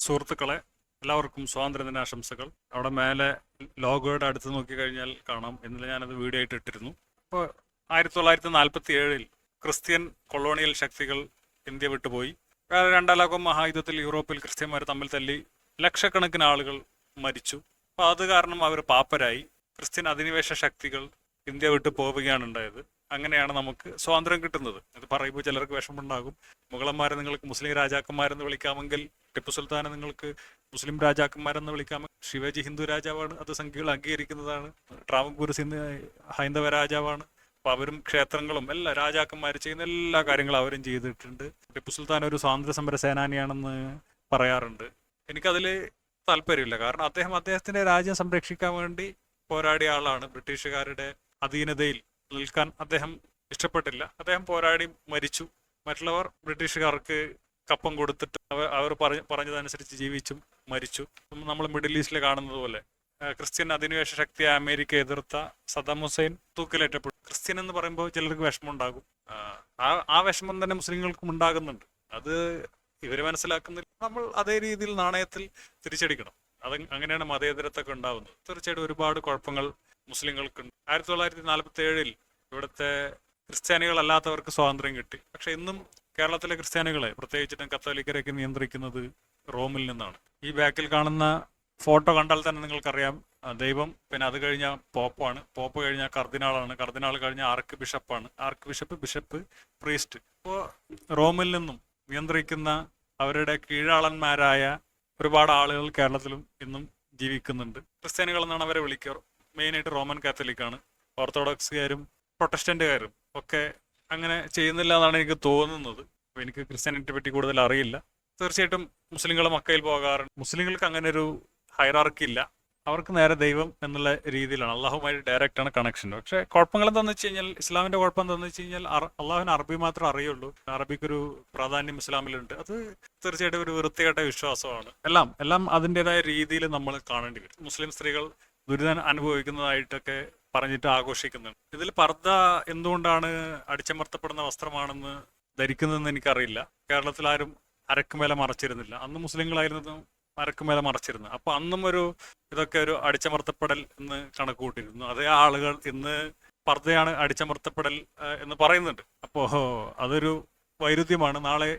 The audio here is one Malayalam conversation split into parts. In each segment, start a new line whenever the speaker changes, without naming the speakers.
സുഹൃത്തുക്കളെ, എല്ലാവർക്കും സ്വാതന്ത്ര്യദിനാശംസകൾ. അവിടെ മേലെ ലോഗോയുടെ അടുത്ത് നോക്കിക്കഴിഞ്ഞാൽ കാണാം. ഇന്നലെ ഞാനത് വീഡിയോ ആയിട്ട് ഇട്ടിരുന്നു. ഇപ്പോൾ 1947 ക്രിസ്ത്യൻ കൊളോണിയൽ ശക്തികൾ ഇന്ത്യ വിട്ടുപോയി. രണ്ടാം ലോക മഹായുദ്ധത്തിൽ യൂറോപ്പിൽ ക്രിസ്ത്യന്മാർ തമ്മിൽ തല്ലി ലക്ഷക്കണക്കിന് ആളുകൾ മരിച്ചു. അപ്പോൾ അത് കാരണം അവർ പാപ്പരായി. ക്രിസ്ത്യൻ അധിനിവേശ ശക്തികൾ ഇന്ത്യ വിട്ടു പോവുകയാണ് ഉണ്ടായത്. അങ്ങനെയാണ് നമുക്ക് സ്വാതന്ത്ര്യം കിട്ടുന്നത്. ഇത് പറയുമ്പോൾ ചിലർക്ക് വിഷമമുണ്ടാകും. മുഗളന്മാരെ നിങ്ങൾക്ക് മുസ്ലിം രാജാക്കന്മാരെന്ന് വിളിക്കാമെങ്കിൽ ടിപ്പു സുൽത്താനെ നിങ്ങൾക്ക് മുസ്ലിം രാജാക്കന്മാരെന്ന് വിളിക്കാമെങ്കിൽ ശിവജി ഹിന്ദു രാജാവാണ്, അത് സംഖ്യകൾ അംഗീകരിക്കുന്നതാണ്. ട്രാവൻകൂർ ഹൈന്ദവ രാജാവാണ്. അപ്പോൾ അവരും ക്ഷേത്രങ്ങളും എല്ലാ രാജാക്കന്മാർ ചെയ്യുന്ന എല്ലാ കാര്യങ്ങളും അവരും ചെയ്തിട്ടുണ്ട്. ടിപ്പു സുൽത്താൻ ഒരു സ്വാതന്ത്ര്യ സമര സേനാനിയാണെന്ന് പറയാറുണ്ട്. എനിക്കതിൽ താല്പര്യമില്ല. കാരണം അദ്ദേഹത്തിന്റെ രാജ്യം സംരക്ഷിക്കാൻ വേണ്ടി പോരാടിയ ആളാണ്. ബ്രിട്ടീഷുകാരുടെ അധീനതയിൽ നിൽക്കാൻ അദ്ദേഹം ഇഷ്ടപ്പെട്ടില്ല. അദ്ദേഹം പോരാടി മരിച്ചു. മറ്റുള്ളവർ ബ്രിട്ടീഷുകാർക്ക് കപ്പം കൊടുത്തിട്ട് അവർ പറഞ്ഞതനുസരിച്ച് ജീവിച്ചും മരിച്ചു. നമ്മൾ മിഡിൽ ഈസ്റ്റിൽ കാണുന്നത് പോലെ ക്രിസ്ത്യൻ അധിനിവേശ ശക്തിയെ അമേരിക്ക എതിർത്ത സദ്ദാം ഹുസൈൻ തൂക്കിലേറ്റപ്പെട്ടു. ക്രിസ്ത്യൻ എന്ന് പറയുമ്പോൾ ചിലർക്ക് വിഷമമുണ്ടാകും. ആ വിഷമം തന്നെ മുസ്ലിങ്ങൾക്കും ഉണ്ടാകുന്നുണ്ട്. അത് ഇവര് മനസ്സിലാക്കുന്നില്ല. നമ്മൾ അതേ രീതിയിൽ നാണയത്തിൽ തിരിച്ചടിക്കണം. അങ്ങനെയാണ് മതേതരത്വമൊക്കെ ഉണ്ടാവുന്നത്. തീർച്ചയായിട്ടും ഒരുപാട് കുഴപ്പങ്ങൾ മുസ്ലിങ്ങൾക്കുണ്ട്. 1947 ഇവിടുത്തെ ക്രിസ്ത്യാനികളല്ലാത്തവർക്ക് സ്വാതന്ത്ര്യം കിട്ടി. പക്ഷെ ഇന്നും കേരളത്തിലെ ക്രിസ്ത്യാനികളെ, പ്രത്യേകിച്ചിട്ടും കത്തോലിക്കരെയൊക്കെ നിയന്ത്രിക്കുന്നത് റോമിൽ നിന്നാണ്. ഈ ബാക്കിൽ കാണുന്ന ഫോട്ടോ കണ്ടാൽ തന്നെ നിങ്ങൾക്കറിയാം, ദൈവം, പിന്നെ അത് കഴിഞ്ഞ പോപ്പാണ്, പോപ്പ് കഴിഞ്ഞ കർദിനാളാണ്, കർദിനാൾ കഴിഞ്ഞ ആർക്ക് ബിഷപ്പാണ്, ആർക്ക് ബിഷപ്പ്, ബിഷപ്പ്, പ്രീസ്റ്റ്. ഇപ്പോൾ റോമിൽ നിന്നും നിയന്ത്രിക്കുന്ന അവരുടെ കീഴാളന്മാരായ ഒരുപാട് ആളുകൾ കേരളത്തിലും ഇന്നും ജീവിക്കുന്നുണ്ട്. ക്രിസ്ത്യാനികൾ എന്നാണ് അവരെ വിളിക്കുക. മെയിനായിട്ട് റോമൻ കാത്തലിക്കാണ്. ഓർത്തഡോക്സുകാരും പ്രൊട്ടസ്റ്റന്റുകാരും ഒക്കെ അങ്ങനെ ചെയ്യുന്നില്ല എന്നാണ് എനിക്ക് തോന്നുന്നത്. അപ്പോൾ എനിക്ക് ക്രിസ്ത്യാനിറ്റിയെ പറ്റി കൂടുതൽ അറിയില്ല. തീർച്ചയായിട്ടും മുസ്ലിങ്ങൾ മക്കയിൽ പോകാറുണ്ട്. മുസ്ലിങ്ങൾക്ക് അങ്ങനെ ഒരു ഹൈറാർക്കി ഇല്ല. അവർക്ക് നേരെ ദൈവം എന്നുള്ള രീതിയിലാണ്, അള്ളാഹുമായി ഡയറക്റ്റ് ആണ് കണക്ഷൻ. പക്ഷെ കുഴപ്പങ്ങൾ എന്താണെന്ന് വെച്ച് കഴിഞ്ഞാൽ, ഇസ്ലാമിന്റെ കുഴപ്പം എന്താണെന്ന് വെച്ച് കഴിഞ്ഞാൽ, അള്ളാഹുവിന് അറബി മാത്രമേ അറിയുള്ളൂ. അറബിക്കൊരു പ്രാധാന്യം ഇസ്ലാമിലുണ്ട്. അത് തീർച്ചയായിട്ടും ഒരു വൃത്തികെട്ട വിശ്വാസമാണ്. എല്ലാം അതിൻ്റെതായ രീതിയിൽ നമ്മൾ കാണേണ്ടി വരും. മുസ്ലിം സ്ത്രീകൾ ദുരിതം അനുഭവിക്കുന്നതായിട്ടൊക്കെ പറഞ്ഞിട്ട് ആഘോഷിക്കുന്നുണ്ട്. ഇതിൽ പർദ്ദ എന്തുകൊണ്ടാണ് അടിച്ചമർത്തപ്പെടുന്ന വസ്ത്രമാണെന്ന് ധരിക്കുന്നതെന്ന് എനിക്കറിയില്ല. കേരളത്തിൽ ആരും അരക്കുമേലെ മറച്ചിരുന്നില്ല. അന്ന് മുസ്ലിങ്ങളായിരുന്നു അരക്കുമേലെ മറച്ചിരുന്നത്. അപ്പൊ അന്നും ഇതൊക്കെ ഒരു അടിച്ചമർത്തപ്പെടൽ എന്ന് കണക്ക് കൂട്ടിയിരുന്നു. അതേ ആളുകൾ ഇന്ന് പർദ്ദയാണ് അടിച്ചമർത്തപ്പെടൽ എന്ന് പറയുന്നുണ്ട്. അപ്പോ അതൊരു വൈരുദ്ധ്യമാണ്. നാളെ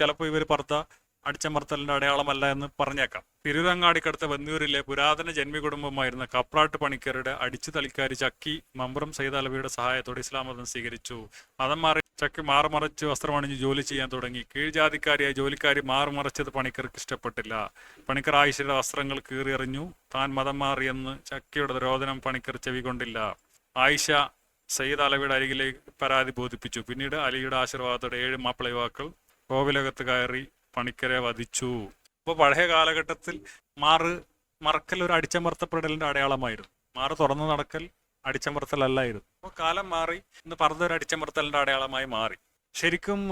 ചിലപ്പോൾ ഇവർ പർദ്ദ അടിച്ചമർത്തലിന്റെ അടയാളമല്ല എന്ന് പറഞ്ഞേക്കാം. തിരൂരങ്ങാടിക്കടുത്ത വന്നിയൂരിലെ പുരാതന ജന്മി കുടുംബമായിരുന്ന കപ്രാട്ട് പണിക്കരുടെ അടിച്ചു തളിക്കാരി ചക്കി മമ്പ്രം സയ്യിദ് അലവിയുടെ സഹായത്തോടെ ഇസ്ലാം മതം സ്വീകരിച്ചു. മതം മാറി ചക്കി മാറുമറച്ച് വസ്ത്രമണിഞ്ഞ് ജോലി ചെയ്യാൻ തുടങ്ങി. കീഴ്ജാതിക്കാരിയായ ജോലിക്കാരി മാറുമറച്ചത് പണിക്കർക്ക് ഇഷ്ടപ്പെട്ടില്ല. പണിക്കർ ആയിഷയുടെ വസ്ത്രങ്ങൾ കീറിയെറിഞ്ഞു. താൻ മതം മാറിയെന്ന് ചക്കിയുടെ രോദനം പണിക്കർ ചെവികൊണ്ടില്ല. ആയിഷ സയ്യിദ് അലവിയുടെ അരികിലേക്ക് പരാതി ബോധിപ്പിച്ചു. പിന്നീട് അലിയുടെ ആശീർവാദത്തോടെ 7 മാപ്പിള യുവാക്കൾ കോവിലകത്ത് കയറി പണിക്കരെ വധിച്ചു. അപ്പോൾ പഴയ കാലഘട്ടത്തിൽ മറക്കൽ ഒരു അടിച്ചമർത്തപ്പെടലിന്റെ അടയാളമായിരുന്നു. മാറ് തുറന്നു നടക്കൽ അടിച്ചമർത്തലല്ലായിരുന്നു. അപ്പോൾ കാലം മാറി, ഇന്ന് പർദ്ദ ഒരു അടിച്ചമർത്തലിന്റെ അടയാളമായി മാറി. ശരിക്കും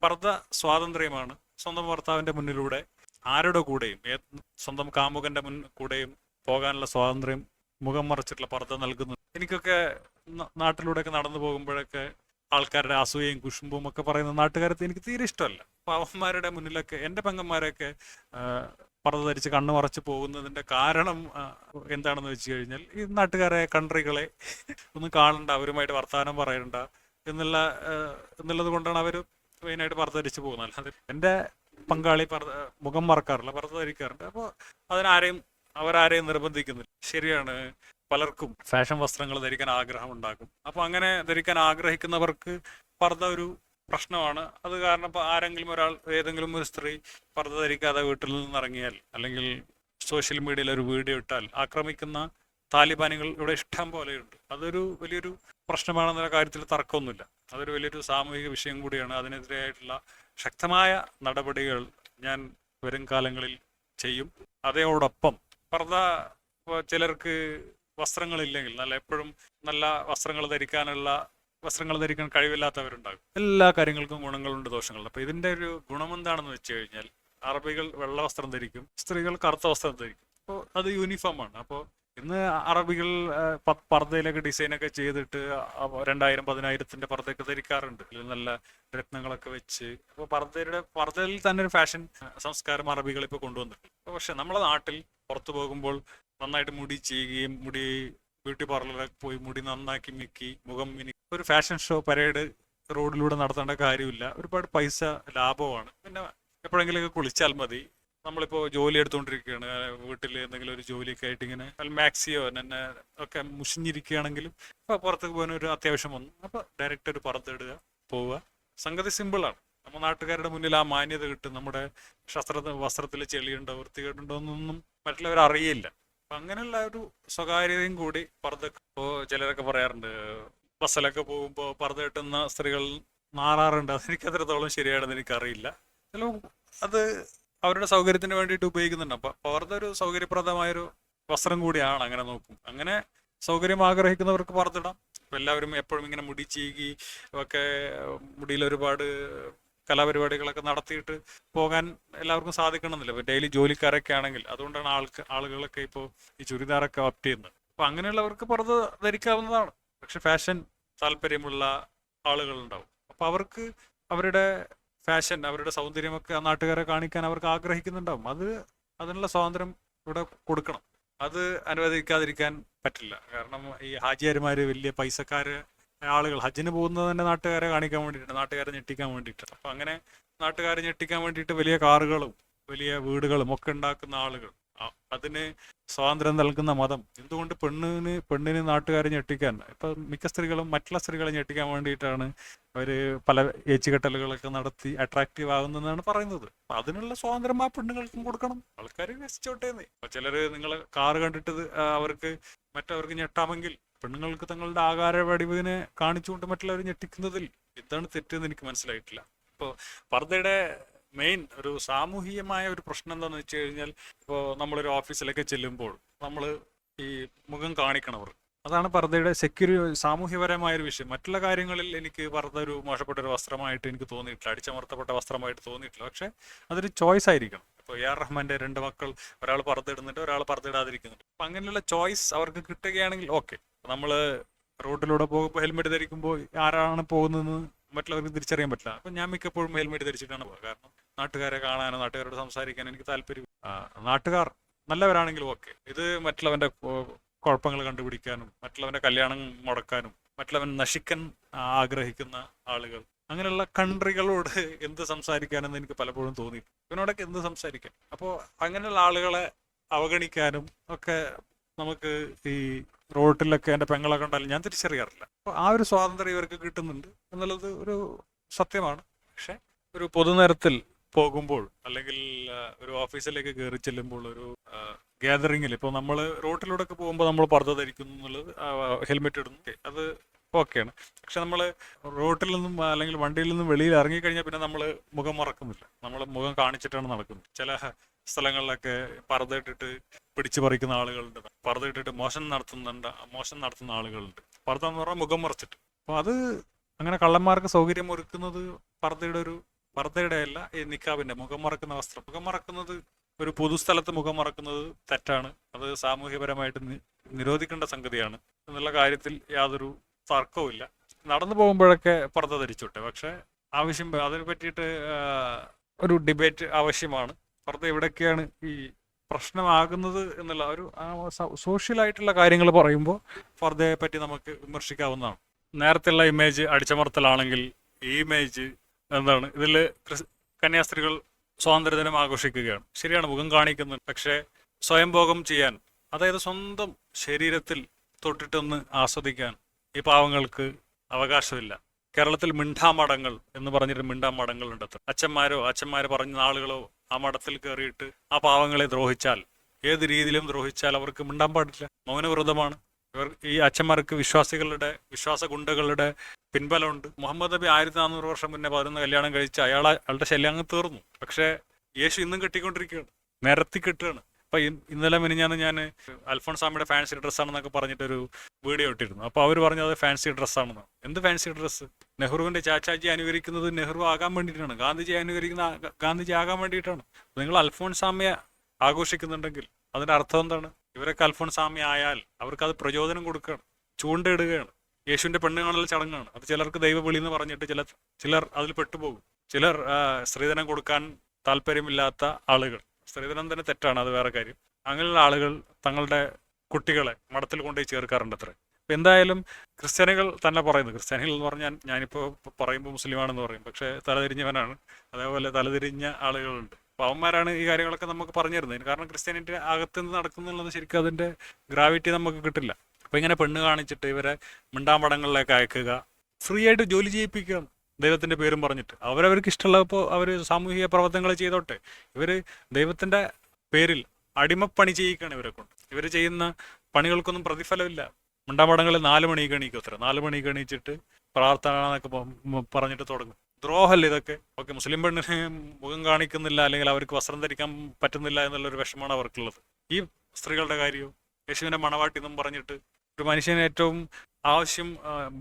പർദ്ദ സ്വാതന്ത്ര്യമാണ്. സ്വന്തം ഭർത്താവിന്റെ മുന്നിലൂടെ ആരുടെ കൂടെയും, സ്വന്തം കാമുകന്റെ കൂടെയും പോകാനുള്ള സ്വാതന്ത്ര്യം മുഖം മറച്ചിട്ടുള്ള പർദ്ദ നൽകുന്നു. എനിക്കൊക്കെ നാട്ടിലൂടെയൊക്കെ നടന്നു പോകുമ്പോഴൊക്കെ ആൾക്കാരുടെ അസൂയയും കുശുമ്പും ഒക്കെ പറയുന്ന നാട്ടുകാരത്തെ എനിക്ക് തീരെ ഇഷ്ടമല്ല. അപ്പൊ അവന്മാരുടെ മുന്നിലൊക്കെ, എൻ്റെ പെങ്ങന്മാരൊക്കെ പർദ്ദ ധരിച്ച് കണ്ണു മറച്ച് പോകുന്നതിന്റെ കാരണം എന്താണെന്ന് വെച്ച് കഴിഞ്ഞാൽ, ഈ നാട്ടുകാരെ, കൺട്രികളെ ഒന്നും കാണണ്ട, അവരുമായിട്ട് വർത്തമാനം പറയണ്ട എന്നുള്ളത് കൊണ്ടാണ് അവർ മെയിനായിട്ട് പർദ്ദ ധരിച്ച് പോകുന്നത്. അല്ലാതെ എൻ്റെ പങ്കാളി മുഖം മറക്കാറില്ല, പർദ്ദ ധരിക്കാറുണ്ട്. അപ്പോൾ അവരാരെയും നിർബന്ധിക്കുന്നില്ല. ശരിയാണ്, പലർക്കും ഫാഷൻ വസ്ത്രങ്ങൾ ധരിക്കാൻ ആഗ്രഹം ഉണ്ടാകും. അപ്പൊ അങ്ങനെ ധരിക്കാൻ ആഗ്രഹിക്കുന്നവർക്ക് പർദ്ദ ഒരു പ്രശ്നമാണ്. അത് കാരണം ഇപ്പൊ ഏതെങ്കിലും ഒരു സ്ത്രീ പർദ്ദ ധരിക്കാതെ വീട്ടിൽ നിന്ന് ഇറങ്ങിയാൽ, അല്ലെങ്കിൽ സോഷ്യൽ മീഡിയയിൽ ഒരു വീഡിയോ ഇട്ടാൽ ആക്രമിക്കുന്ന താലിബാനികൾ ഇവിടെ ഇഷ്ടം പോലെയുണ്ട്. അതൊരു വലിയൊരു പ്രശ്നമാണെന്നുള്ള കാര്യത്തിൽ തർക്കമൊന്നുമില്ല. അതൊരു വലിയൊരു സാമൂഹിക വിഷയം കൂടിയാണ്. അതിനെതിരായിട്ടുള്ള ശക്തമായ നടപടികൾ ഞാൻ വരും കാലങ്ങളിൽ ചെയ്യും. അതോടൊപ്പം പർദ്ദ, ചിലർക്ക് വസ്ത്രങ്ങളില്ലെങ്കിൽ, എപ്പോഴും നല്ല വസ്ത്രങ്ങൾ ധരിക്കാൻ കഴിവില്ലാത്തവരുണ്ടാകും. എല്ലാ കാര്യങ്ങൾക്കും ഗുണങ്ങളുണ്ട്, ദോഷങ്ങളുണ്ട്. അപ്പൊ ഇതിന്റെ ഒരു ഗുണം എന്താണെന്ന് വെച്ച് കഴിഞ്ഞാൽ, അറബികൾ വെള്ള വസ്ത്രം ധരിക്കും, സ്ത്രീകൾ കറുത്ത വസ്ത്രം ധരിക്കും. അപ്പോൾ അത് യൂണിഫോമാണ്. അപ്പോൾ ഇന്ന് അറബികൾ പർദ്ദയിലൊക്കെ ഡിസൈനൊക്കെ ചെയ്തിട്ട് 2000-10,000 പർദ്ദയൊക്കെ ധരിക്കാറുണ്ട്. ഇതിൽ നല്ല രത്നങ്ങളൊക്കെ വെച്ച്. അപ്പോൾ പർദ്ദയിൽ തന്നെ ഒരു ഫാഷൻ സംസ്കാരം അറബികൾ ഇപ്പോൾ കൊണ്ടുവന്നിട്ടുണ്ട്. പക്ഷെ നമ്മുടെ നാട്ടിൽ പുറത്തു പോകുമ്പോൾ നന്നായിട്ട് മുടി ചെയ്യുകയും ബ്യൂട്ടി പാർലറിലൊക്കെ പോയി മുടി നന്നാക്കി മിക്കി മുഖം ഒരു ഫാഷൻ ഷോ പരേഡ് റോഡിലൂടെ നടത്തേണ്ട കാര്യമില്ല. ഒരുപാട് പൈസ ലാഭമാണ്. പിന്നെ എപ്പോഴെങ്കിലുമൊക്കെ കുളിച്ചാൽ മതി. നമ്മളിപ്പോൾ ജോലി എടുത്തുകൊണ്ടിരിക്കുകയാണ്, വീട്ടിൽ എന്തെങ്കിലും ഒരു ജോലിയൊക്കെ ആയിട്ട് ഇങ്ങനെ മാക്സിയോ തന്നെ ഒക്കെ മുഷിഞ്ഞിരിക്കുകയാണെങ്കിലും ഇപ്പോൾ പുറത്തേക്ക് പോകാൻ ഒരു അത്യാവശ്യം വന്നു, അപ്പോൾ ഡയറക്റ്റ് ഒരു പർദ്ദ ഇടുക, പോവുക. സംഗതി സിമ്പിളാണ്. നമ്മുടെ നാട്ടുകാരുടെ മുന്നിൽ ആ മാന്യത കിട്ടും. നമ്മുടെ വസ്ത്രത്തിൽ ചെളിയുണ്ടോ വൃത്തികേടുണ്ടോ എന്നൊന്നും മറ്റുള്ളവർ അറിയില്ല. അപ്പം അങ്ങനെയുള്ള ഒരു സ്വകാര്യതയും കൂടി പർദ്ദ. ഇപ്പോൾ ചിലരൊക്കെ പറയാറുണ്ട് ബസ്സിലൊക്കെ പോകുമ്പോൾ പർദ്ദ ഇട്ടുന്ന സ്ത്രീകൾ മാറാറുണ്ട്. അതെനിക്ക് എത്രത്തോളം ശരിയാണെന്ന് എനിക്കറിയില്ല. ചില അത് അവരുടെ സൗകര്യത്തിന് വേണ്ടിയിട്ട് ഉപയോഗിക്കുന്നുണ്ട്. അപ്പം പർദ്ദ ഒരു സൗകര്യപ്രദമായൊരു വസ്ത്രം കൂടിയാണ് അങ്ങനെ നോക്കും. അങ്ങനെ സൗകര്യം ആഗ്രഹിക്കുന്നവർക്ക് പർദ്ദ ഇടാം. ഇപ്പം എല്ലാവരും എപ്പോഴും ഇങ്ങനെ മുടി ചീകി ഒക്കെ മുടിയിൽ ഒരുപാട് കലാപരിപാടികളൊക്കെ നടത്തിയിട്ട് പോകാൻ എല്ലാവർക്കും സാധിക്കണമെന്നില്ല. ഇപ്പോൾ ഡെയിലി ജോലിക്കാരൊക്കെ ആണെങ്കിൽ അതുകൊണ്ടാണ് ആളുകളൊക്കെ ഇപ്പോൾ ഈ ചുരിദാറൊക്കെ ഓപ്റ്റ് ചെയ്യുന്നത്. അപ്പം അങ്ങനെയുള്ളവർക്ക് പർദ്ദ ധരിക്കാവുന്നതാണ്. പക്ഷെ ഫാഷൻ താല്പര്യമുള്ള ആളുകളുണ്ടാവും. അപ്പോൾ അവർക്ക് അവരുടെ ഫാഷൻ, അവരുടെ സൗന്ദര്യമൊക്കെ ആ നാട്ടുകാരെ കാണിക്കാൻ അവർക്ക് ആഗ്രഹിക്കുന്നുണ്ടാവും. അതിനുള്ള സ്വാതന്ത്ര്യം ഇവിടെ കൊടുക്കണം. അത് അനുവദിക്കാതിരിക്കാൻ പറ്റില്ല. കാരണം ഈ ഹാജിയാർമാർ വലിയ പൈസക്കാർ ആളുകൾ ഹജ്ജിന് പോകുന്നത് തന്നെ നാട്ടുകാരെ കാണിക്കാൻ വേണ്ടിയിട്ട്, നാട്ടുകാരെ ഞെട്ടിക്കാൻ വേണ്ടിയിട്ടാണ്. അപ്പം അങ്ങനെ നാട്ടുകാരെ ഞെട്ടിക്കാൻ വേണ്ടിയിട്ട് വലിയ കാറുകളും വലിയ വീടുകളും ഒക്കെ ഉണ്ടാക്കുന്ന ആളുകൾ, അതിന് സ്വാതന്ത്ര്യം നൽകുന്ന മതം എന്തുകൊണ്ട് പെണ്ണിന് നാട്ടുകാരെ ഞെട്ടിക്കാൻ, ഇപ്പം മിക്ക സ്ത്രീകളും മറ്റുള്ള സ്ത്രീകളെ ഞെട്ടിക്കാൻ വേണ്ടിയിട്ടാണ് അവർ പല ഏച്ചുകെട്ടലുകളൊക്കെ നടത്തി അട്രാക്റ്റീവ് ആകുന്നതെന്നാണ് പറയുന്നത്. അതിനുള്ള സ്വാതന്ത്ര്യം ആ പെണ്ണുങ്ങൾക്കും കൊടുക്കണം. ആൾക്കാർ രസിച്ചോട്ടേന്ന്. അപ്പൊ ചിലര് നിങ്ങളെ കാറ് കണ്ടിട്ട് അവർക്ക് മറ്റവർക്ക് ഞെട്ടാമെങ്കിൽ പെണ്ണുങ്ങൾക്ക് തങ്ങളുടെ ആകാര വടിവിനെ കാണിച്ചുകൊണ്ട് മറ്റുള്ളവർ ഞെട്ടിക്കുന്നതിൽ എന്താണ് തെറ്റെന്ന് എനിക്ക് മനസ്സിലായിട്ടില്ല. ഇപ്പോൾ പർദ്ദയുടെ മെയിൻ ഒരു സാമൂഹികമായ ഒരു പ്രശ്നം എന്താണെന്ന് വെച്ച് കഴിഞ്ഞാൽ, ഇപ്പോൾ നമ്മളൊരു ഓഫീസിലൊക്കെ ചെല്ലുമ്പോൾ നമ്മൾ ഈ മുഖം കാണിക്കണവർ, അതാണ് പർദ്ദയുടെ സാമൂഹ്യപരമായൊരു വിഷയം. മറ്റുള്ള കാര്യങ്ങളിൽ എനിക്ക് പർദ്ദ ഒരു മോശപ്പെട്ട ഒരു വസ്ത്രമായിട്ട് എനിക്ക് തോന്നിയിട്ടില്ല, അടിച്ചമർത്തപ്പെട്ട വസ്ത്രമായിട്ട് തോന്നിയിട്ടില്ല. പക്ഷെ അതൊരു ചോയ്സ് ആയിരിക്കണം. ഇപ്പോൾ AR റഹ്മാന്റെ 2 മക്കൾ, ഒരാൾ പർദ്ദ ഇടുന്നുണ്ട്, ഒരാൾ പർദ്ദ ഇടാതിരിക്കുന്നുണ്ട്. അപ്പം അങ്ങനെയുള്ള ചോയ്സ് അവർക്ക് കിട്ടുകയാണെങ്കിൽ ഓക്കെ. നമ്മൾ റോഡിലൂടെ പോകുമ്പോൾ ഹെൽമെറ്റ് ധരിക്കുമ്പോൾ ആരാണ് പോകുന്നതെന്ന് മറ്റുള്ളവർക്ക് തിരിച്ചറിയാൻ പറ്റില്ല. അപ്പം ഞാൻ മിക്കപ്പോഴും ഹെൽമെറ്റ് ധരിച്ചിട്ടാണ് പോകുക. കാരണം നാട്ടുകാരെ കാണാനോ നാട്ടുകാരോട് സംസാരിക്കാനോ എനിക്ക് താല്പര്യം. നാട്ടുകാർ നല്ലവരാണെങ്കിലും ഓക്കെ. ഇത് മറ്റുള്ളവന്റെ കുഴപ്പങ്ങൾ കണ്ടുപിടിക്കാനും മറ്റുള്ളവന്റെ കല്യാണം മുടക്കാനും മറ്റുള്ളവൻ നശിക്കാൻ ആഗ്രഹിക്കുന്ന ആളുകൾ, അങ്ങനെയുള്ള കൺട്രികളോട് എന്ത് സംസാരിക്കാനെന്ന് എനിക്ക് പലപ്പോഴും തോന്നി. ഇവനോടൊക്കെ എന്ത് സംസാരിക്കാൻ. അപ്പോൾ അങ്ങനെയുള്ള ആളുകളെ അവഗണിക്കാനും ഒക്കെ നമുക്ക് ഈ റോട്ടിലൊക്കെ എൻ്റെ പെങ്ങളെ കണ്ടാലും ഞാൻ തിരിച്ചറിയാറില്ല. അപ്പോൾ ആ ഒരു സ്വാതന്ത്ര്യം ഇവർക്ക് കിട്ടുന്നുണ്ട് എന്നുള്ളത് ഒരു സത്യമാണ്. പക്ഷെ ഒരു പൊതുനിരത്തിൽ പോകുമ്പോൾ അല്ലെങ്കിൽ ഒരു ഓഫീസിലേക്ക് കയറി ചെല്ലുമ്പോൾ ഒരു ഗ്യാതറിങ്ങിൽ, ഇപ്പോൾ നമ്മൾ റോട്ടിലൂടെ ഒക്കെ പോകുമ്പോൾ നമ്മൾ പർദ്ദ ധരിക്കുന്നു എന്നുള്ളത്, ഹെൽമെറ്റ് ഇടുന്നു, അത് ഓക്കെയാണ്. പക്ഷെ നമ്മൾ റോട്ടിൽ നിന്നും അല്ലെങ്കിൽ വണ്ടിയിൽ നിന്നും വെളിയിൽ ഇറങ്ങിക്കഴിഞ്ഞാൽ പിന്നെ നമ്മൾ മുഖം മറക്കുന്നില്ല. നമ്മൾ മുഖം കാണിച്ചിട്ടാണ് നടക്കുന്നത്. ചില സ്ഥലങ്ങളിലൊക്കെ പർദ്ദ ഇട്ടിട്ട് പിടിച്ചു പറിക്കുന്ന ആളുകളുണ്ട്, പർദ്ദ ഇട്ടിട്ട് മോശം നടത്തുന്ന ആളുകളുണ്ട്. പർദ്ദ എന്ന് പറഞ്ഞാൽ മുഖം മറച്ചിട്ട്. അപ്പോൾ അത് അങ്ങനെ കള്ളന്മാർക്ക് സൗകര്യം ഒരുക്കുന്നത് പർദ്ദയുടെ അല്ല, ഈ നിക്കാബിന്റെ മുഖം മറക്കുന്ന വസ്ത്രം. മുഖം മറക്കുന്നത് ഒരു പൊതുസ്ഥലത്ത് മുഖം മറക്കുന്നത് തെറ്റാണ്. അത് സാമൂഹ്യപരമായിട്ട് നിരോധിക്കേണ്ട സംഗതിയാണ് എന്നുള്ള കാര്യത്തിൽ യാതൊരു തർക്കവുമില്ല. നടന്നു പോകുമ്പോഴൊക്കെ പർദ്ദ ധരിച്ചോട്ടെ. പക്ഷെ അതിനെ പറ്റിയിട്ട് ഒരു ഡിബേറ്റ് ആവശ്യമാണ്. പർദ്ദ എവിടെയൊക്കെയാണ് ഈ പ്രശ്നമാകുന്നത് എന്നുള്ള ഒരു സോഷ്യലായിട്ടുള്ള കാര്യങ്ങൾ പറയുമ്പോൾ പർദ്ദയെ പറ്റി നമുക്ക് വിമർശിക്കാവുന്നതാണ്. നേരത്തെയുള്ള ഇമേജ് അടിച്ചമർത്തലാണെങ്കിൽ ഈ ഇമേജ് എന്താണ്? ഇതിൽ കന്യാസ്ത്രീകൾ സ്വാതന്ത്ര്യദിനം ആഘോഷിക്കുകയാണ്. ശരിയാണ്, മുഖം കാണിക്കുന്നുണ്ട്. പക്ഷേ സ്വയംഭോഗം ചെയ്യാൻ, അതായത് സ്വന്തം ശരീരത്തിൽ തൊട്ടിട്ടൊന്ന് ആസ്വദിക്കാൻ ഈ പാവങ്ങൾക്ക് അവകാശമില്ല. കേരളത്തിൽ മിണ്ടാമടങ്ങൾ എന്ന് പറഞ്ഞിട്ട് മിണ്ടാമടങ്ങൾ ഉണ്ട്. അച്ഛന്മാര് പറഞ്ഞ ആളുകളോ ആ മഠത്തിൽ കയറിയിട്ട് ആ പാവങ്ങളെ ദ്രോഹിച്ചാൽ, ഏത് രീതിയിലും ദ്രോഹിച്ചാൽ അവർക്ക് മിണ്ടാൻ പാടില്ല. മൗനവ്രതമാണ്. ഈ അച്ഛന്മാർക്ക് വിശ്വാസ ഗുണ്ടകളുടെ പിൻബലമുണ്ട്. മുഹമ്മദ് നബി 1400 വർഷം മുന്നേ 11 കല്യാണം കഴിച്ച് അയാളുടെ ശല്യം അങ്ങ് തീർന്നു. പക്ഷേ യേശു ഇന്നും കെട്ടിക്കൊണ്ടിരിക്കുകയാണ്, നിരത്തി കെട്ടുകയാണ്. അപ്പൊ ഇന്നലെ മിനിഞ്ഞാന്ന് ഞാൻ അൽഫോൺസാമിയുടെ ഫാൻസി ഡ്രസ്സാണെന്നൊക്കെ പറഞ്ഞിട്ടൊരു വീഡിയോ ഇട്ടിരുന്നു. അപ്പോൾ അവർ പറഞ്ഞത് ഫാൻസി ഡ്രസ്സാണെന്ന്. എന്ത് ഫാൻസി ഡ്രസ്സ്? നെഹ്റുവിന്റെ ചാച്ചാജി അനുകരിക്കുന്നത് നെഹ്റു ആകാൻ വേണ്ടിയിട്ടാണ്, ഗാന്ധിജി അനുകരിക്കുന്ന ഗാന്ധിജി ആകാൻ വേണ്ടിയിട്ടാണ്. നിങ്ങൾ അൽഫോൺസാമയെ ആഘോഷിക്കുന്നുണ്ടെങ്കിൽ അതിന്റെ അർത്ഥം എന്താണ്? ഇവരൊക്കെ അൽഫോൻസാമി ആയാൽ അവർക്കത് പ്രചോദനം കൊടുക്കുകയാണ്, ചൂണ്ടയിടുകയാണ്. യേശുവിൻ്റെ പെണ്ണ് കാണൽ ചടങ്ങാണ്. അത് ചിലർക്ക് ദൈവവിളി എന്ന് പറഞ്ഞിട്ട് ചിലർ അതിൽ പെട്ടുപോകും. ചിലർ സ്ത്രീധനം കൊടുക്കാൻ താല്പര്യമില്ലാത്ത ആളുകൾ, സ്ത്രീധനം തന്നെ തെറ്റാണ്, അത് വേറെ കാര്യം. അങ്ങനെയുള്ള ആളുകൾ തങ്ങളുടെ കുട്ടികളെ മഠത്തിൽ കൊണ്ടുപോയി ചേർക്കാറുണ്ട് അത്ര. അപ്പം എന്തായാലും ക്രിസ്ത്യാനികൾ തന്നെ പറയുന്നത്, ക്രിസ്ത്യാനികൾ എന്ന് പറഞ്ഞാൽ ഞാനിപ്പോൾ പറയുമ്പോൾ മുസ്ലിമാണെന്ന് പറയും, പക്ഷേ തലതിരിഞ്ഞവനാണ്. അതേപോലെ തലതിരിഞ്ഞ ആളുകളുണ്ട്. അപ്പോൾ അവന്മാരാണ് ഈ കാര്യങ്ങളൊക്കെ നമുക്ക് പറഞ്ഞു തരുന്നത്. കാരണം ക്രിസ്ത്യാനിറ്റി അകത്തുനിന്ന് നടക്കുന്നുള്ളത് ശരിക്കും അതിൻ്റെ ഗ്രാവിറ്റി നമുക്ക് കിട്ടില്ല. അപ്പോൾ ഇങ്ങനെ പെണ്ണ് കാണിച്ചിട്ട് ഇവരെ മിണ്ടാമ്പടങ്ങളിലേക്ക് അയക്കുക, ഫ്രീ ആയിട്ട് ജോലി ചെയ്യിപ്പിക്കുകയാണ് ദൈവത്തിൻ്റെ പേരും പറഞ്ഞിട്ട്. അവരവർക്ക് ഇഷ്ടമുള്ളപ്പോൾ അവർ സാമൂഹിക പ്രവർത്തനങ്ങൾ ചെയ്തോട്ടെ. ഇവർ ദൈവത്തിൻ്റെ പേരിൽ അടിമപ്പണി ചെയ്യിക്കുകയാണ് ഇവരെ കൊണ്ട്. ഇവർ ചെയ്യുന്ന പണികൾക്കൊന്നും പ്രതിഫലമില്ല. മിണ്ടാമ്പടങ്ങളിൽ 4 മണിക്ക് എണീക്കും, അത്ര 4 മണിക്ക് എണീച്ചിട്ട് പ്രാർത്ഥന എന്നൊക്കെ പറഞ്ഞിട്ട് തുടങ്ങും. ദ്രോഹമല്ല ഇതൊക്കെ. ഓക്കെ, മുസ്ലിം പെണ്ണിന് മുഖം കാണിക്കുന്നില്ല, അല്ലെങ്കിൽ അവർക്ക് വസ്ത്രം ധരിക്കാൻ പറ്റുന്നില്ല എന്നുള്ളൊരു വിഷമമാണ് അവർക്കുള്ളത്. ഈ സ്ത്രീകളുടെ കാര്യവും യേശുവിൻ്റെ മണവാട്ടി എന്നും പറഞ്ഞിട്ട് ഒരു മനുഷ്യന് ഏറ്റവും ആവശ്യം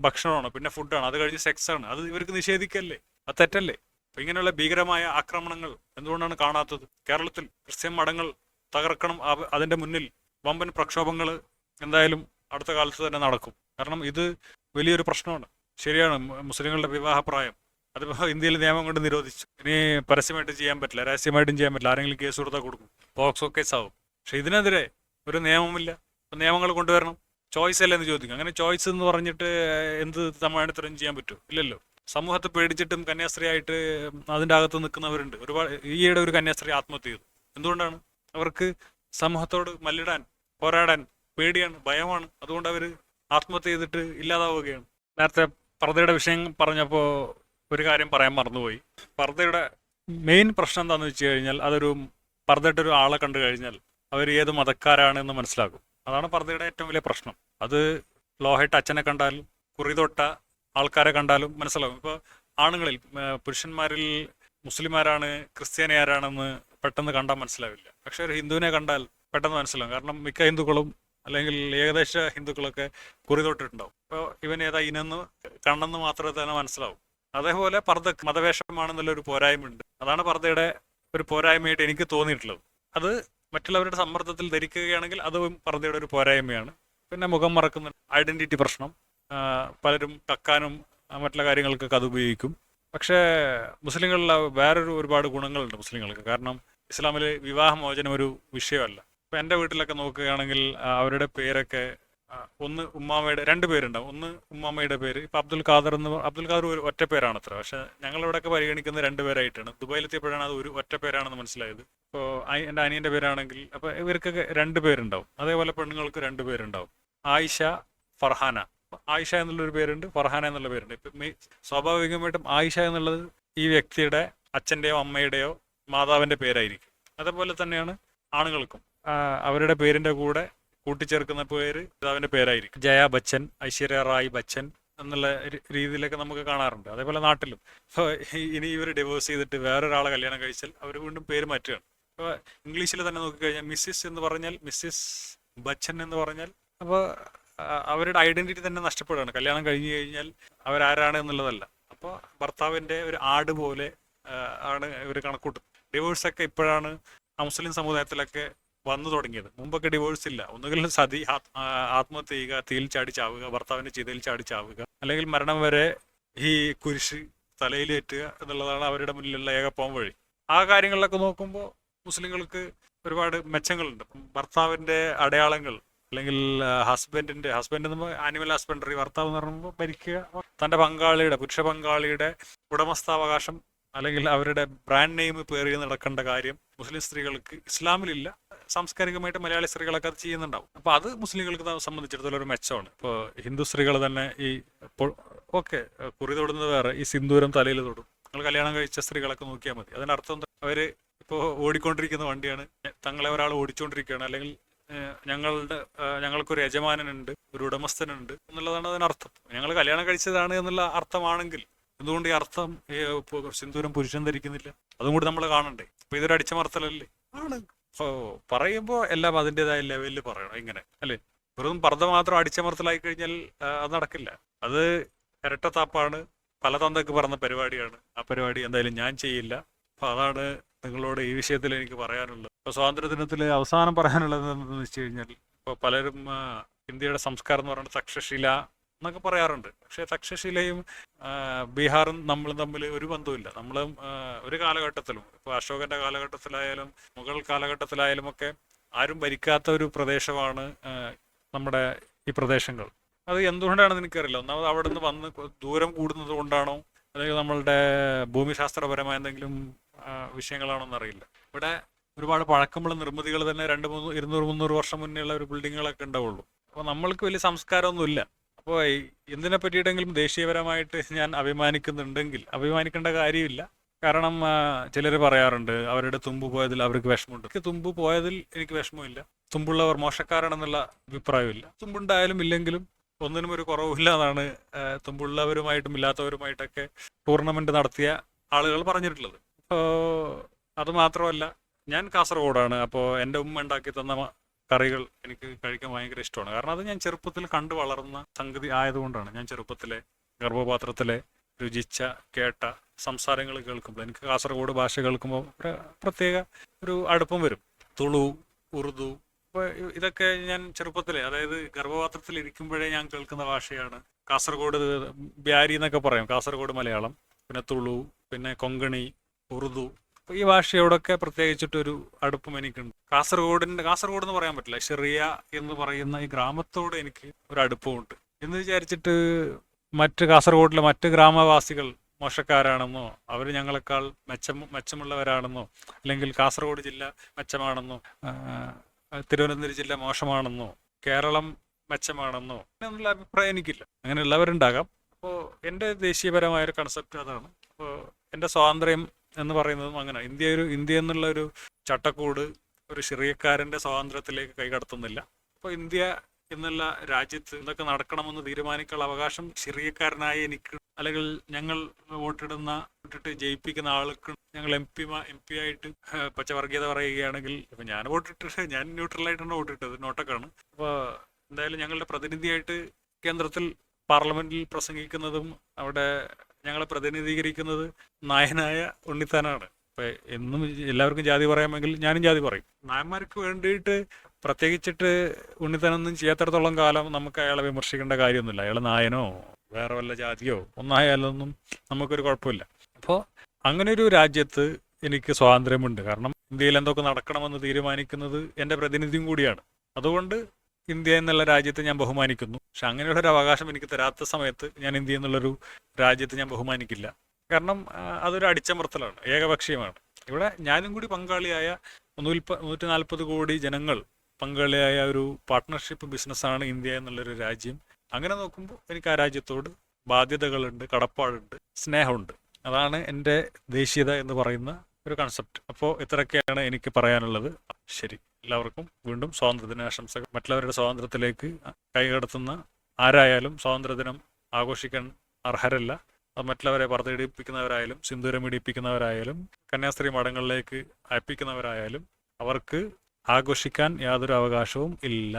ഭക്ഷണമാണ്, പിന്നെ ഫുഡാണ്, അത് കഴിഞ്ഞ് സെക്സാണ്. അത് ഇവർക്ക് നിഷേധിക്കല്ലേ? അത് തെറ്റല്ലേ? അപ്പം ഇങ്ങനെയുള്ള ഭീകരമായ ആക്രമണങ്ങൾ എന്തുകൊണ്ടാണ് കാണാത്തത്? കേരളത്തിൽ ക്രിസ്ത്യൻ മഠങ്ങൾ തകർക്കണം, അതിൻ്റെ മുന്നിൽ വമ്പൻ പ്രക്ഷോഭങ്ങൾ എന്തായാലും അടുത്ത കാലത്ത് തന്നെ നടക്കും. കാരണം ഇത് വലിയൊരു പ്രശ്നമാണ്. ശരിയാണ്, മുസ്ലിങ്ങളുടെ വിവാഹപ്രായം അതിപ്പോൾ ഇന്ത്യയിൽ നിയമം കൊണ്ട് നിരോധിച്ചു. ഇനി പരസ്യമായിട്ട് ചെയ്യാൻ പറ്റില്ല, രഹസ്യമായിട്ടും ചെയ്യാൻ പറ്റില്ല. ആരെങ്കിലും കേസ് കൊടുത്താൽ കൊടുക്കും, പോക്സോ കേസാവും. പക്ഷെ ഇതിനെതിരെ ഒരു നിയമമില്ല. നിയമങ്ങൾ കൊണ്ടുവരണം. ചോയ്സ് അല്ലേ എന്ന് ചോദിക്കും. അങ്ങനെ ചോയ്സ് എന്ന് പറഞ്ഞിട്ട് എന്ത് തമിഴ്നാട്ടിലും ചെയ്യാൻ പറ്റുമോ? ഇല്ലല്ലോ. സമൂഹത്തെ പേടിച്ചിട്ടും കന്യാസ്ത്രീയായിട്ട് അതിൻ്റെ അകത്ത് നിൽക്കുന്നവരുണ്ട് ഒരുപാട്. ഈയിടെ ഒരു കന്യാസ്ത്രീ ആത്മഹത്യ ചെയ്തു. എന്തുകൊണ്ടാണ്? അവർക്ക് സമൂഹത്തോട് മല്ലിടാൻ, പോരാടാൻ പേടിയാണ്, ഭയമാണ്. അതുകൊണ്ട് അവർ ആത്മഹത്യ ചെയ്തിട്ട് ഇല്ലാതാവുകയാണ്. നേരത്തെ പർദ്ദയുടെ വിഷയം പറഞ്ഞപ്പോൾ ഒരു കാര്യം പറയാൻ മറന്നുപോയി. പർദ്ദയുടെ മെയിൻ പ്രശ്നം എന്താണെന്ന് വെച്ച് കഴിഞ്ഞാൽ, അതൊരു പർദ്ദയിട്ടൊരു ആളെ കണ്ടു കഴിഞ്ഞാൽ അവർ ഏത് മതക്കാരാണെന്ന് മനസ്സിലാക്കും. അതാണ് പർദ്ദയുടെ ഏറ്റവും വലിയ പ്രശ്നം. അത് ലോഹയിട്ട് അച്ഛനെ കണ്ടാലും കുറി തൊട്ട ആൾക്കാരെ കണ്ടാലും മനസ്സിലാകും. ഇപ്പോൾ ആണുങ്ങളിൽ, പുരുഷന്മാരിൽ മുസ്ലിംമാരാണ് ക്രിസ്ത്യാനി ആരാണെന്ന് പെട്ടെന്ന് കണ്ടാൽ മനസ്സിലാവില്ല. പക്ഷെ ഒരു ഹിന്ദുവിനെ കണ്ടാൽ പെട്ടെന്ന് മനസ്സിലാവും. കാരണം മിക്ക ഹിന്ദുക്കളും അല്ലെങ്കിൽ ഏകദേശ ഹിന്ദുക്കളൊക്കെ കുറി തൊട്ടിട്ടുണ്ടാവും. അപ്പോൾ ഇവൻ ഏതാ ഇനെന്ന് കണ്ണെന്ന് മാത്രമേ തന്നെ മനസ്സിലാവും. അതേപോലെ പർദ്ദ മതവേഷമാണെന്നുള്ളൊരു പോരായ്മയുണ്ട്. അതാണ് പർദ്ദയുടെ ഒരു പോരായ്മയായിട്ട് എനിക്ക് തോന്നിയിട്ടുള്ളത്. അത് മറ്റുള്ളവരുടെ സമ്മർദ്ദത്തിൽ ധരിക്കുകയാണെങ്കിൽ അതും പർദ്ദയുടെ ഒരു പോരായ്മയാണ്. പിന്നെ മുഖം മറക്കുന്ന ഐഡൻറ്റിറ്റി പ്രശ്നം, പലരും കക്കാനും മറ്റുള്ള കാര്യങ്ങൾക്കൊക്കെ അത് ഉപയോഗിക്കും. പക്ഷേ മുസ്ലിങ്ങളിൽ വേറൊരു ഒരുപാട് ഗുണങ്ങളുണ്ട് മുസ്ലിങ്ങൾക്ക്. കാരണം ഇസ്ലാമിൽ വിവാഹമോചനം ഒരു വിഷയമല്ല. ഇപ്പം എൻ്റെ വീട്ടിലൊക്കെ നോക്കുകയാണെങ്കിൽ അവരുടെ പേരൊക്കെ ഒന്ന് ഉമ്മാമയുടെ 2 പേരുണ്ടാവും. ഒന്ന് ഉമ്മാമയുടെ പേര്, ഇപ്പം അബ്ദുൽ ഖാദർ ഒരു ഒറ്റ പേരാണ് അത്ര. പക്ഷെ ഞങ്ങളിവിടെയൊക്കെ പരിഗണിക്കുന്നത് 2 പേരായിട്ടാണ്. ദുബായിലെത്തിയപ്പോഴാണ് അത് ഒരു ഒറ്റ പേരാണെന്ന് മനസ്സിലായത്. ഇപ്പോൾ എൻ്റെ അനിയൻ്റെ പേരാണെങ്കിൽ അപ്പോൾ ഇവർക്കൊക്കെ 2 പേരുണ്ടാവും. അതേപോലെ പെണ്ണുങ്ങൾക്ക് 2 പേരുണ്ടാവും. ആയിഷ, ഫർഹാന. ആയിഷ എന്നുള്ളൊരു പേരുണ്ട്, ഫർഹാന എന്നുള്ള പേരുണ്ട്. ഇപ്പം സ്വാഭാവികമായിട്ടും ആയിഷ എന്നുള്ളത് ഈ വ്യക്തിയുടെ അച്ഛൻ്റെയോ അമ്മയുടെയോ മാതാവിൻ്റെ പേരായിരിക്കും. അതേപോലെ തന്നെയാണ് ആണുങ്ങൾക്കും അവരുടെ പേരിൻ്റെ കൂടെ കൂട്ടിച്ചേർക്കുന്ന പേര് പിതാവിൻ്റെ പേരായിരിക്കും. ജയ ബച്ചൻ, ഐശ്വര്യ റായ് ബച്ചൻ എന്നുള്ള രീതിയിലൊക്കെ നമുക്ക് കാണാറുണ്ട്. അതേപോലെ നാട്ടിലും. അപ്പോൾ ഇനി ഇവർ ഡിവോഴ്സ് ചെയ്തിട്ട് വേറൊരാളെ കല്യാണം കഴിച്ചാൽ അവർ വീണ്ടും പേര് മാറ്റുകയാണ്. അപ്പോൾ ഇംഗ്ലീഷിൽ തന്നെ നോക്കിക്കഴിഞ്ഞാൽ മിസ്സിസ് എന്ന് പറഞ്ഞാൽ മിസ്സിസ് ബച്ചൻ എന്ന് പറഞ്ഞാൽ അപ്പോൾ അവരുടെ ഐഡൻറ്റിറ്റി തന്നെ നഷ്ടപ്പെടുകയാണ്. കല്യാണം കഴിഞ്ഞു കഴിഞ്ഞാൽ അവരാരാണ് എന്നുള്ളതല്ല. അപ്പോൾ ഭർത്താവിൻ്റെ ഒരു ആട് പോലെ ആണ് ഇവർ കണക്കൂട്ടുന്നത്. ഡിവോഴ്സൊക്കെ ഇപ്പോഴാണ് മുസ്ലിം സമുദായത്തിലൊക്കെ വന്നു തുടങ്ങിയത്. മുമ്പൊക്കെ ഡിവോഴ്സ് ഇല്ല. ഒന്നുകിൽ സതി, ആത്മഹത്യ ചെയ്യുക, തീയിൽ ചാടി ചാവുക, ഭർത്താവിൻ്റെ ചിതയിൽ ചാടി ചാവുക, അല്ലെങ്കിൽ മരണം വരെ ഈ കുരിശ് തലയിലേറ്റുക എന്നുള്ളതാണ് അവരുടെ മുന്നിലുള്ള ഏകപ്പോം വഴി. ആ കാര്യങ്ങളിലൊക്കെ നോക്കുമ്പോൾ മുസ്ലിങ്ങൾക്ക് ഒരുപാട് മെച്ചങ്ങളുണ്ട്. ഭർത്താവിൻ്റെ അടയാളങ്ങൾ അല്ലെങ്കിൽ ഹസ്ബൻഡ് എന്ന് ആനിമൽ ഹസ്ബൻഡറി, ഭർത്താവ് എന്ന് പറയുമ്പോൾ ഭരിക്കുക, തൻ്റെ പങ്കാളിയുടെ, പുരുഷ പങ്കാളിയുടെ ഉടമസ്ഥാവകാശം അല്ലെങ്കിൽ അവരുടെ ബ്രാൻഡ് നെയിം പേറി നടക്കേണ്ട കാര്യം മുസ്ലിം സ്ത്രീകൾക്ക് ഇസ്ലാമിലില്ല. സാംസ്കാരികമായിട്ട് മലയാളി സ്ത്രീകളൊക്കെ അത് ചെയ്യുന്നുണ്ടാവും. അപ്പോൾ അത് മുസ്ലിങ്ങൾക്ക് സംബന്ധിച്ചിടത്തോളം ഒരു മെച്ചമാണ്. ഇപ്പോൾ ഹിന്ദു സ്ത്രീകൾ തന്നെ ഈ ഓക്കെ കുറി തൊടുന്നത് വേറെ, ഈ സിന്ദൂരം തലയിൽ തൊടും. നിങ്ങൾ കല്യാണം കഴിച്ച സ്ത്രീകളൊക്കെ നോക്കിയാൽ മതി. അതിനർത്ഥം അവർ ഇപ്പോൾ ഓടിക്കൊണ്ടിരിക്കുന്ന വണ്ടിയാണ്, തങ്ങളെ ഒരാൾ ഓടിച്ചുകൊണ്ടിരിക്കുകയാണ്, അല്ലെങ്കിൽ ഞങ്ങൾക്കൊരു യജമാനനുണ്ട്, ഒരു ഉടമസ്ഥനുണ്ട് എന്നുള്ളതാണ് അതിനർത്ഥം. ഞങ്ങൾ കല്യാണം കഴിച്ചതാണ് എന്നുള്ള അർത്ഥമാണെങ്കിൽ എന്തുകൊണ്ട് ഈ അർത്ഥം സിന്ദൂരം പുരുഷൻ ധരിക്കുന്നില്ല? അതും കൂടി നമ്മൾ കാണണ്ടേ? അപ്പൊ ഇതൊരു അടിച്ചമർത്തലല്ലേ? ആണ്. പറയുമ്പോൾ എല്ലാം അതിൻ്റെതായ ലെവലിൽ പറയണം. ഇങ്ങനെ അല്ലേ? വെറും പർദ്ദ മാത്രം അടിച്ചമർത്തലായി കഴിഞ്ഞാൽ അത് നടക്കില്ല. അത് ഇരട്ടത്താപ്പാണ്, പല തന്തക്ക് പറഞ്ഞ പരിപാടിയാണ്. ആ പരിപാടി എന്തായാലും ഞാൻ ചെയ്യില്ല. അപ്പൊ അതാണ് നിങ്ങളോട് ഈ വിഷയത്തിൽ എനിക്ക് പറയാനുള്ളത്. ഇപ്പോൾ സ്വാതന്ത്ര്യ ദിനത്തിൽ അവസാനം പറയാനുള്ളത് എന്താണെന്ന് വെച്ച് കഴിഞ്ഞാൽ, ഇപ്പോൾ പലരും ഇന്ത്യയുടെ സംസ്കാരം എന്ന് പറയുന്നത് തക്ഷശില എന്നൊക്കെ പറയാറുണ്ട്. പക്ഷേ തക്ഷശിലയും ബീഹാറും നമ്മളും തമ്മിൽ ഒരു ബന്ധവുമില്ല. നമ്മളും ഒരു കാലഘട്ടത്തിലും, ഇപ്പോൾ അശോകന്റെ കാലഘട്ടത്തിലായാലും മുഗൾ കാലഘട്ടത്തിലായാലും ഒക്കെ ആരും ഭരിക്കാത്ത ഒരു പ്രദേശമാണ് നമ്മുടെ ഈ പ്രദേശങ്ങൾ. അത് എന്തുകൊണ്ടാണെന്ന് എനിക്കറിയില്ല. ഒന്നാമത് അവിടെ നിന്ന് വന്ന് ദൂരം കൂടുന്നത് കൊണ്ടാണോ, അല്ലെങ്കിൽ നമ്മളുടെ ഭൂമിശാസ്ത്രപരമായ എന്തെങ്കിലും വിഷയങ്ങളാണോ എന്നറിയില്ല. ഇവിടെ ഒരുപാട് പഴക്കമുള്ള നിർമ്മിതികൾ തന്നെ 200-300 വർഷം മുന്നേ ഉള്ള ഒരു ബിൽഡിങ്ങുകളൊക്കെ ഉണ്ടാവുള്ളൂ. അപ്പോൾ നമ്മൾക്ക് വലിയ സംസ്കാരമൊന്നുമില്ല. അപ്പോൾ എന്തിനെ പറ്റിയിട്ടെങ്കിലും ദേശീയപരമായിട്ട് ഞാൻ അഭിമാനിക്കുന്നുണ്ടെങ്കിൽ അഭിമാനിക്കേണ്ട കാര്യമില്ല. കാരണം ചിലർ പറയാറുണ്ട് അവരുടെ തുമ്പ് പോയതിൽ അവർക്ക് വിഷമമുണ്ട്. എനിക്ക് തുമ്പ് പോയതിൽ എനിക്ക് വിഷമമില്ല. തുമ്പുള്ളവർ മോശക്കാരാണെന്നുള്ള അഭിപ്രായമില്ല. തുമ്പുണ്ടായാലും ഇല്ലെങ്കിലും ഒന്നിനും ഒരു കുറവില്ല എന്നാണ് തുമ്പുള്ളവരുമായിട്ടും ഇല്ലാത്തവരുമായിട്ടൊക്കെ ടൂർണമെന്റ് നടത്തിയ ആളുകൾ പറഞ്ഞിട്ടുള്ളത്. അപ്പോൾ അത് മാത്രമല്ല, ഞാൻ കാസർഗോഡാണ്. അപ്പോൾ എൻ്റെ ഉമ്മ ഉണ്ടാക്കി തന്ന കറികൾ എനിക്ക് കഴിക്കാൻ ഭയങ്കര ഇഷ്ടമാണ്. കാരണം അത് ഞാൻ ചെറുപ്പത്തിൽ കണ്ടു വളർന്ന സംഗതി ആയതുകൊണ്ടാണ്. ഞാൻ ചെറുപ്പത്തിലെ ഗർഭപാത്രത്തിലെ രുചിച്ച കേട്ട സംസാരങ്ങൾ കേൾക്കുമ്പോൾ എനിക്ക് കാസർഗോഡ് ഭാഷ കേൾക്കുമ്പോൾ പ്രത്യേക ഒരു അടുപ്പം വരും. തുളു, ഉറുദു, അപ്പോൾ ഇതൊക്കെ ഞാൻ ചെറുപ്പത്തിലെ, അതായത് ഗർഭപാത്രത്തിൽ ഇരിക്കുമ്പോഴേ ഞാൻ കേൾക്കുന്ന ഭാഷയാണ്. കാസർഗോഡ് ബ്യാരി എന്നൊക്കെ പറയും, കാസർഗോഡ് മലയാളം, പിന്നെ തുളു, പിന്നെ കൊങ്കണി, ഉറുദു. ഈ ഭാഷയോടൊക്കെ പ്രത്യേകിച്ചിട്ടൊരു അടുപ്പം എനിക്കുണ്ട്. കാസർഗോഡ് എന്ന് പറയാൻ പറ്റില്ല, ഷെറിയ എന്ന് പറയുന്ന ഈ ഗ്രാമത്തോട് എനിക്ക് ഒരു അടുപ്പമുണ്ട്. എന്ന് വിചാരിച്ചിട്ട് കാസർഗോഡിലെ മറ്റ് ഗ്രാമവാസികൾ മോശക്കാരാണെന്നോ അവർ ഞങ്ങളെക്കാൾ മെച്ചമുള്ളവരാണെന്നോ, അല്ലെങ്കിൽ കാസർഗോഡ് ജില്ല മെച്ചമാണെന്നോ, തിരുവനന്തപുരം ജില്ല മോശമാണെന്നോ, കേരളം മെച്ചമാണെന്നോ എന്നുള്ള അഭിപ്രായം എനിക്കില്ല. അങ്ങനെയുള്ളവരുണ്ടാകാം. അപ്പോൾ എൻ്റെ ദേശീയപരമായൊരു കൺസെപ്റ്റ് അതാണ്. അപ്പോൾ എൻ്റെ സ്വാതന്ത്ര്യം എന്ന് പറയുന്നതും അങ്ങനെ. ഇന്ത്യ എന്നുള്ള ഒരു ചട്ടക്കൂട് ഒരു ഷിറിയക്കാരൻ്റെ സ്വാതന്ത്ര്യത്തിലേക്ക് കൈകടത്തുന്നില്ല. അപ്പോൾ ഇന്ത്യ എന്നുള്ള രാജ്യത്ത് എന്തൊക്കെ നടക്കണമെന്ന് തീരുമാനിക്കാനുള്ള അവകാശം ഷിറിയക്കാരനായ എനിക്ക്, അല്ലെങ്കിൽ ഞങ്ങൾ വോട്ടിട്ട് ജയിപ്പിക്കുന്ന ആൾക്ക്, ഞങ്ങൾ എം പി ആയിട്ട് പച്ചവർഗീയത പറയുകയാണെങ്കിൽ, ഇപ്പം ഞാൻ ന്യൂട്രലായിട്ടാണ് വോട്ടിട്ടത്, നോട്ടക്കാണ്. അപ്പോൾ എന്തായാലും ഞങ്ങളുടെ പ്രതിനിധിയായിട്ട് കേന്ദ്രത്തിൽ പാർലമെന്റിൽ പ്രസംഗിക്കുന്നതും അവിടെ ഞങ്ങളെ പ്രതിനിധീകരിക്കുന്നത് നായനായ ഉണ്ണിത്താനാണ്. ഇപ്പം എന്നും എല്ലാവർക്കും ജാതി പറയാമെങ്കിൽ ഞാനും ജാതി പറയും. നായന്മാർക്ക് വേണ്ടിയിട്ട് പ്രത്യേകിച്ചിട്ട് ഉണ്ണിത്താനൊന്നും ചെയ്യാത്തിടത്തോളം കാലം നമുക്ക് അയാളെ വിമർശിക്കേണ്ട കാര്യമൊന്നുമില്ല. അയാൾ നായനോ വേറെ വല്ല ജാതിയോ ഒന്നായാലൊന്നും നമുക്കൊരു കുഴപ്പമില്ല. അപ്പോൾ അങ്ങനെ ഒരു രാജ്യത്ത് എനിക്ക് സ്വാതന്ത്ര്യമുണ്ട്. കാരണം ഇന്ത്യയിൽ എന്തൊക്കെ നടക്കണമെന്ന് തീരുമാനിക്കുന്നത് എൻ്റെ പ്രതിനിധിയും കൂടിയാണ്. അതുകൊണ്ട് ഇന്ത്യ എന്നുള്ള രാജ്യത്തെ ഞാൻ ബഹുമാനിക്കുന്നു. പക്ഷെ അങ്ങനെയുള്ളൊരു അവകാശം എനിക്ക് തരാത്ത സമയത്ത് ഞാൻ ഇന്ത്യ എന്നുള്ളൊരു രാജ്യത്തെ ഞാൻ ബഹുമാനിക്കില്ല. കാരണം അതൊരു അടിച്ചമർത്തലാണ്, ഏകപക്ഷീയമാണ്. ഇവിടെ ഞാനും കൂടി പങ്കാളിയായ 140 കോടി ജനങ്ങൾ പങ്കാളിയായ ഒരു പാർട്ട്ണർഷിപ്പ് ബിസിനസ്സാണ് ഇന്ത്യ എന്നുള്ളൊരു രാജ്യം. അങ്ങനെ നോക്കുമ്പോൾ എനിക്ക് ആ രാജ്യത്തോട് ബാധ്യതകളുണ്ട്, കടപ്പാടുണ്ട്, സ്നേഹമുണ്ട്. അതാണ് എൻ്റെ ദേശീയത എന്ന് പറയുന്ന ഒരു കൺസെപ്റ്റ്. അപ്പോൾ ഇത്രയൊക്കെയാണ് എനിക്ക് പറയാനുള്ളത്. ശരി, എല്ലാവർക്കും വീണ്ടും സ്വാതന്ത്ര്യദിനാശംസകൾ. മറ്റുള്ളവരുടെ സ്വാതന്ത്ര്യത്തിലേക്ക് കൈകടത്തുന്ന ആരായാലും സ്വാതന്ത്ര്യദിനം ആഘോഷിക്കാൻ അർഹരല്ല. അത് മറ്റുള്ളവരെ പർദ്ദയിടിപ്പിക്കുന്നവരായാലും സിന്ദൂരം ഇടിപ്പിക്കുന്നവരായാലും കന്യാസ്ത്രീ മഠങ്ങളിലേക്ക് അയപ്പിക്കുന്നവരായാലും അവർക്ക് ആഘോഷിക്കാൻ യാതൊരു അവകാശവും ഇല്ല.